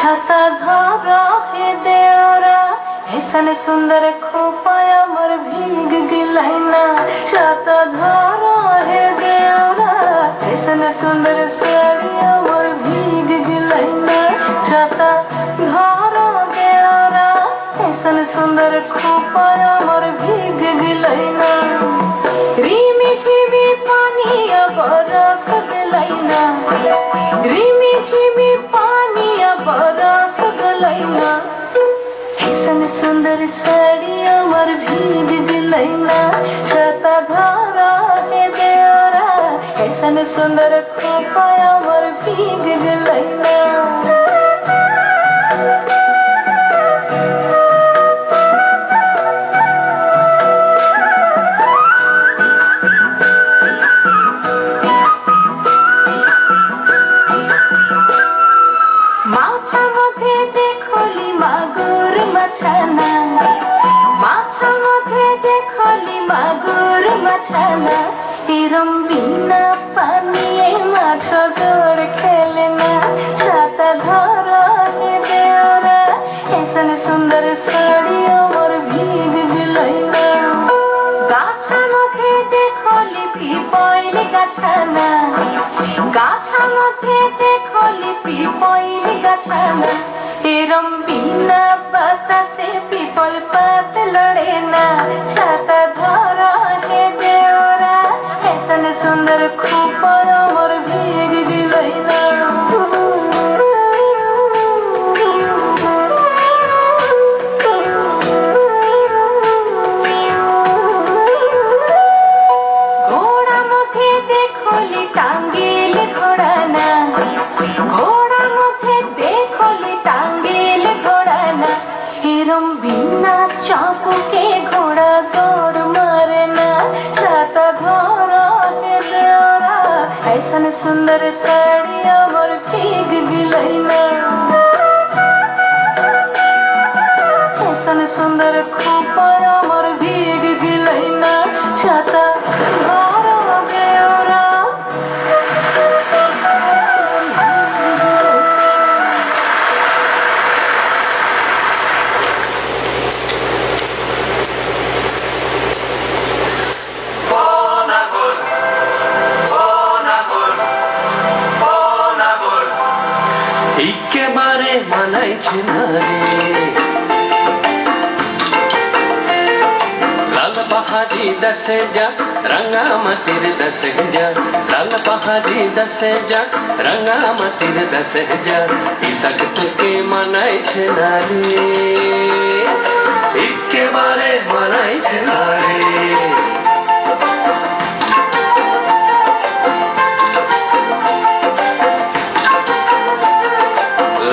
छाता धर हे देवरा ऐसन सुंदर खोपाय अमर भीग गिलैना। छाता धर हे देवरा ऐसन सुंदर साड़ी अमर भीग गिलैना। छाता धर देवरा ऐसन सुंदर खोपाय अमर भीग गिलैना। रिमी झिमी पानी बरस दिलैना। रिमी झिमी पानी बरस दिलैना। ऐसन सुंदर साड़ी अमर भीग दिलैना। छाता धर हे देवरा ऐसन सुंदर खोपा अमर भीग दिलैना। माछा मध्ये देखली मागुर मछाना। माछा मध्ये देखली मागुर मछाना। एरम बिना पानी माछ जोड़ खेलना। छाता धर हे देवरा ऐसन सुंदर साड़ी अमर भीग गिलैना। गाछा मध्ये देखली पिपइल गाछाना। गाछा मध्ये देखली पिपइल गाछाना। एरम बिना बातासे पिपल पात लड़ेना। छाता धर हे देवरा ऐसन सुंदर खोपा अमर भीग गिलैना। घोड़ा मध्ये देखली टांगेल घोड़ाना। घोड़ा मध्ये देखली टांगेल घोड़ाना। एरम बिना चाकू के घोड़ा दौड़ मारेना। छाता धर हे देवरा ऐसन सुंदर साड़ी अमर भीग गिलैना। ऐसन सुंदर खोपा अमर भीग गिलैना। छाता धर देवरा একেবারে মানাইছে না রে। লাল পাহাড়ি দশে যা রঙ্গামাটির দশে যা। লাল পাহাড়ি দশে যা রঙ্গামাটির দশে যা। ইতাক তোকে মানাইছে না রে। একেবারে মানাইছে না রে।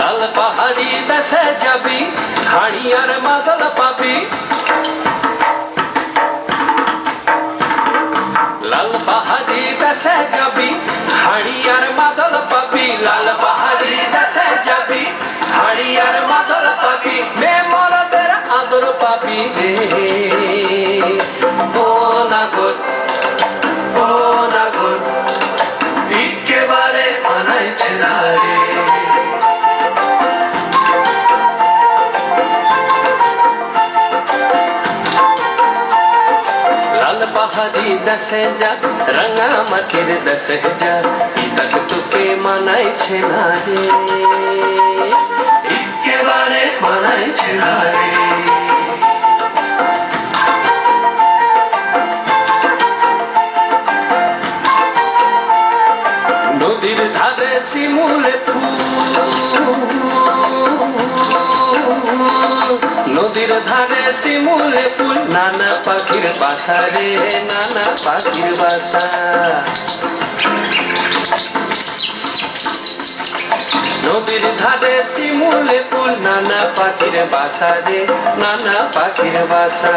লাল পাহাড়ি দেশে যাবি হাড়িয়ার মাদল পাবি। লাল পাহাড়ি দেশে যাবি হাড়িয়ার মাদল পাবি। লাল পাহাড়ি দেশে যাবি হাড়িয়ার মাদল পাবি। মে মরদের আদর পাবি রে। ও নাগর ও নাগর একেবারে মানাইছে না রে। পাহাড়ি দশে যা রঙ্গামাটির দশে যা। ইতাক তোকে মানাইছে না রে। একেবারে মানাইছে না রে। নদীর ধারে শিমুলে ফুল। নদীর ধারে শিমুলে ফুল। নানা পাখির বাসা রে নানা পাখির বাসা। নদীর ধারে শিমুলে ফুল। নানা পাখির বাসা রে নানা পাখির বাসা।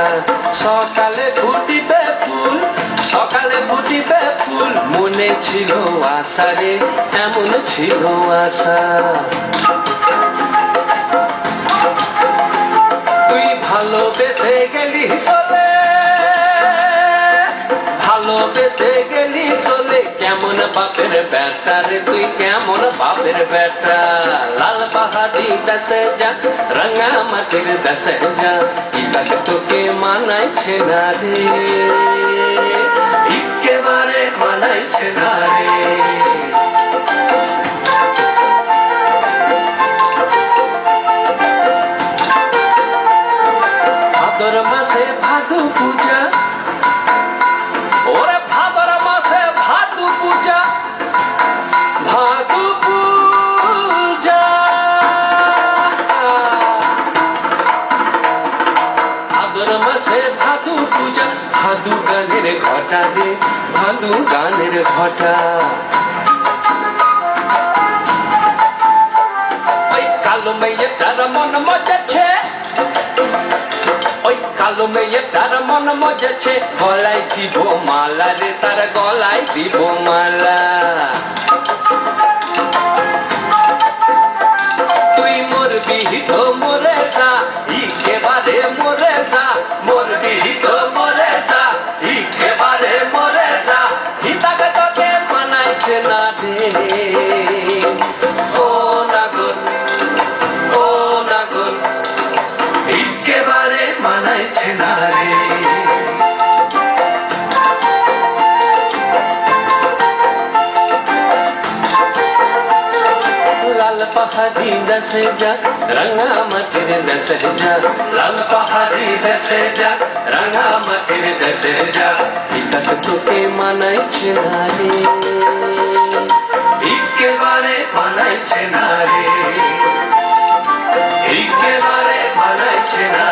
সকালে ফুটিবে ফুল সকালে ফুটিবে ফুল। মনে ছিল আশা রে এমন ছিল আশা। তুই ভালোবেসে গেলি চলে। ভালোবেসে গেলি চলে কেমন বাপের বেটা রে রে তুই কেমন বাপের বেটা লাল পাহাড়ি দেশে যা রাঙা মাটির দেশে যা ইতাক তোকে মানাইছে না রে একেবারে মানাইছে না রে ভাদর মাসে ভাদু পূজা ওরে ভাদর মাসে ভাদু পূজা ভাদু পূজা ভাদর মাসে ভাদু পূজা ভাদু গানের ঘটা রে ভাদু গানের ঘটা ওই কালো মেয়েটার মন মজাচ্ছে ওই কালো মেয়েটার মন মজেছে গলায় দিব মালা রে তার গলায় দিব মালা তুই মরবি তো মরে যা একেবারে মরে যা মরবি তো মরে যা একেবারে মরে যা হিতাকে তোকে মানাইছে না রে ও নাগর ও নাগর একেবারে মানাইছে না রে লাল পাহাড়ি দেশে যা রাঙা মাটির দেশে যা লাল পাহাড়ি দেশে যা রাঙা মাটির দেশে যা ইতাক তোকে মানাইছে না রে একেবারে মানাইছে না রে একেবারে মানাইছে না